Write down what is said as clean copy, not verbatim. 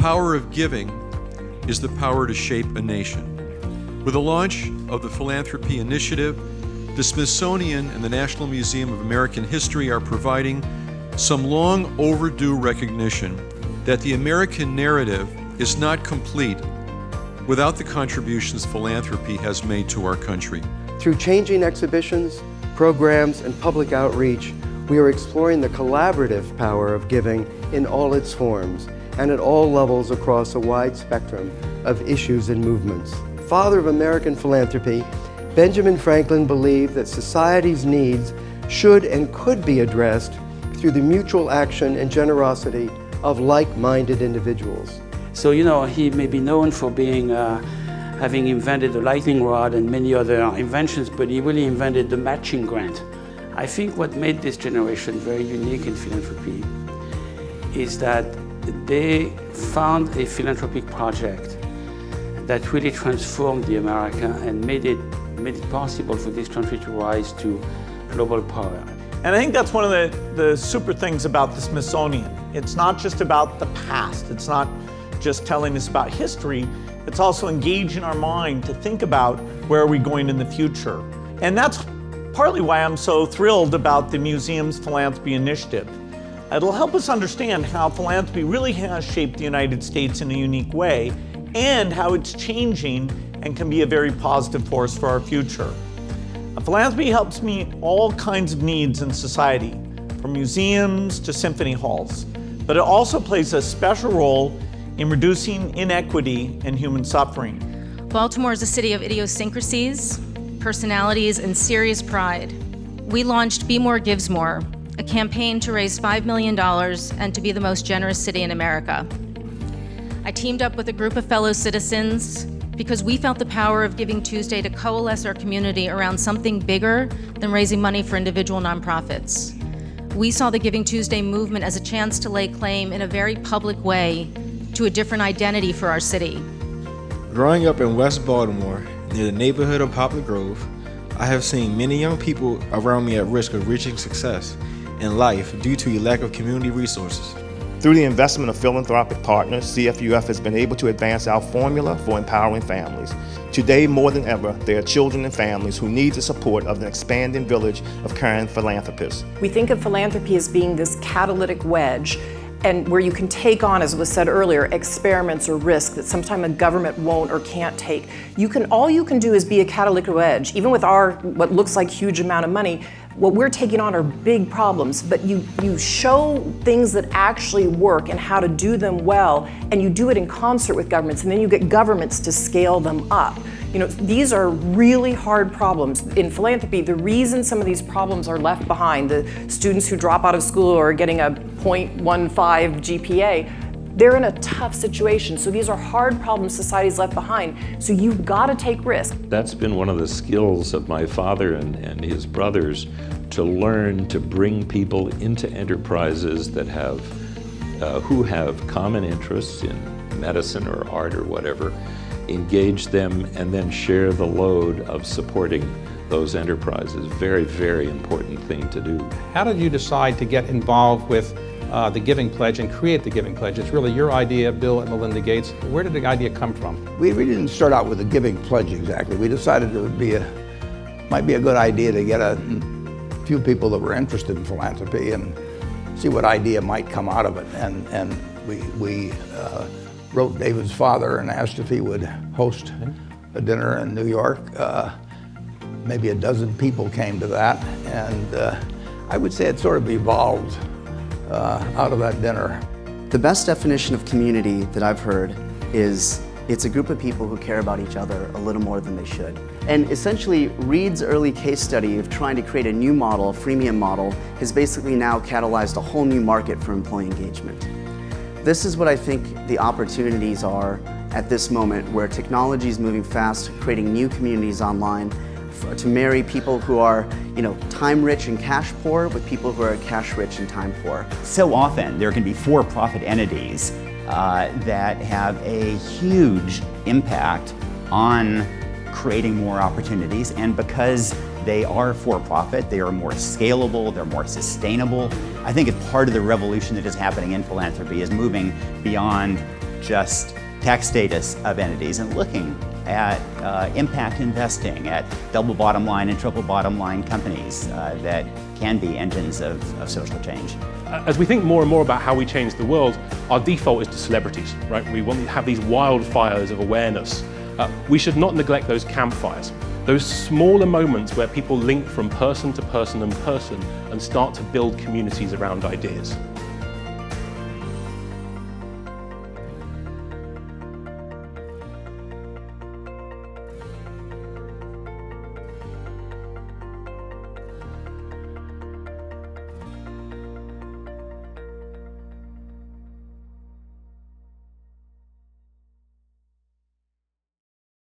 power of giving is the power to shape a nation. With the launch of the Philanthropy Initiative, the Smithsonian and the National Museum of American History are providing some long overdue recognition that the American narrative is not complete without the contributions philanthropy has made to our country. Through changing exhibitions, programs, and public outreach, we are exploring the collaborative power of giving in all its forms and at all levels across a wide spectrum of issues and movements. Father of American philanthropy, Benjamin Franklin believed that society's needs should and could be addressed through the mutual action and generosity of like-minded individuals. So, he may be known for having invented the lightning rod and many other inventions, but he really invented the matching grant. I think what made this generation very unique in philanthropy is that they found a philanthropic project that really transformed the America and made it possible for this country to rise to global power. And I think that's one of the super things about the Smithsonian. It's not just about the past. It's not just telling us about history. It's also engaging our mind to think about where are we going in the future. And that's partly why I'm so thrilled about the museum's Philanthropy Initiative. It'll help us understand how philanthropy really has shaped the United States in a unique way and how it's changing and can be a very positive force for our future. Philanthropy helps meet all kinds of needs in society, from museums to symphony halls, but it also plays a special role in reducing inequity and human suffering. Baltimore is a city of idiosyncrasies, personalities, and serious pride. We launched Be More Gives More, a campaign to raise $5 million and to be the most generous city in America. I teamed up with a group of fellow citizens because we felt the power of Giving Tuesday to coalesce our community around something bigger than raising money for individual nonprofits. We saw the Giving Tuesday movement as a chance to lay claim in a very public way to a different identity for our city. Growing up in West Baltimore, near the neighborhood of Poplar Grove, I have seen many young people around me at risk of reaching success in life due to a lack of community resources. Through the investment of philanthropic partners, CFUF has been able to advance our formula for empowering families. Today, more than ever, there are children and families who need the support of an expanding village of caring philanthropists. We think of philanthropy as being this catalytic wedge, and where you can take on, as was said earlier, experiments or risk that sometimes a government won't or can't take. All you can do is be a catalytic wedge. Even with our, what looks like huge amount of money, what we're taking on are big problems, but you show things that actually work and how to do them well, and you do it in concert with governments, and then you get governments to scale them up. These are really hard problems. In philanthropy, the reason some of these problems are left behind, the students who drop out of school or are getting a 0.15 GPA, they're in a tough situation. So these are hard problems society's left behind. So you've got to take risk. That's been one of the skills of my father and his brothers, to learn to bring people into enterprises that who have common interests in medicine or art or whatever, engage them and then share the load of supporting those enterprises. Very, very important thing to do. How did you decide to get involved with the Giving Pledge and create the Giving Pledge? It's really your idea, Bill and Melinda Gates. Where did the idea come from? We didn't start out with the Giving Pledge exactly. We decided it might be a good idea to get a few people that were interested in philanthropy and see what idea might come out of it. And we wrote David's father and asked if he would host a dinner in New York. Maybe a dozen people came to that, and I would say it sort of evolved out of that dinner. The best definition of community that I've heard is it's a group of people who care about each other a little more than they should. And essentially, Reed's early case study of trying to create a new model, a freemium model, has basically now catalyzed a whole new market for employee engagement. This is what I think the opportunities are at this moment, where technology is moving fast, creating new communities online, to marry people who are, time-rich and cash-poor with people who are cash-rich and time-poor. So often there can be for-profit entities that have a huge impact on creating more opportunities, and because they are for-profit, they are more scalable, they're more sustainable. I think it's part of the revolution that is happening in philanthropy is moving beyond just tax status of entities and looking at impact investing, at double bottom line and triple bottom line companies that can be engines of social change. As we think more and more about how we change the world, our default is to celebrities, right? We want to have these wildfires of awareness. We should not neglect those campfires, those smaller moments where people link from person to person and start to build communities around ideas.